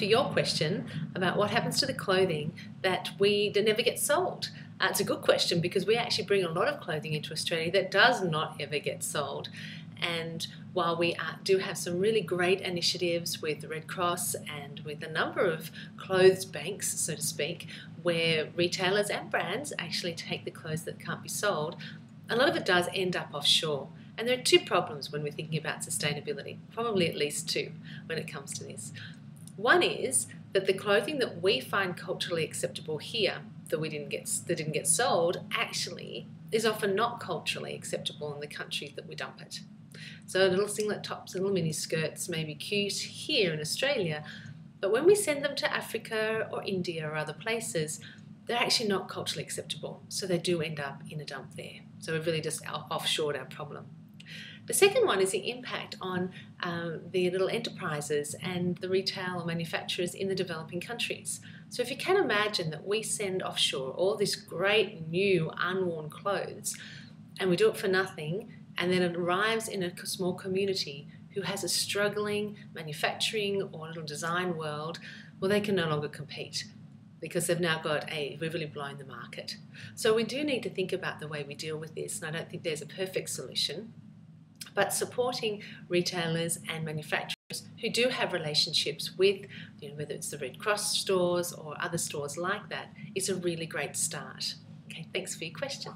for your question about what happens to the clothing that never gets sold. It's a good question because we actually bring a lot of clothing into Australia that does not ever get sold. And while we do have some really great initiatives with the Red Cross and with a number of clothes banks, so to speak, where retailers and brands actually take the clothes that can't be sold, a lot of it does end up offshore. And there are two problems when we're thinking about sustainability, probably at least two when it comes to this. One is that the clothing that we find culturally acceptable here that didn't get sold actually is often not culturally acceptable in the country that we dump it. So little singlet tops and little mini skirts may be cute here in Australia, but when we send them to Africa or India or other places, they're actually not culturally acceptable. So they do end up in a dump there. So we've really just offshored our problem. The second one is the impact on the little enterprises and the retail or manufacturers in the developing countries. So if you can imagine that we send offshore all this great new unworn clothes and we do it for nothing, and then it arrives in a small community who has a struggling manufacturing or little design world, well, they can no longer compete because they've now we've really blown the market. So we do need to think about the way we deal with this, and I don't think there's a perfect solution. But supporting retailers and manufacturers who do have relationships with, whether it's the Red Cross stores or other stores like that, is a really great start. Okay, thanks for your question.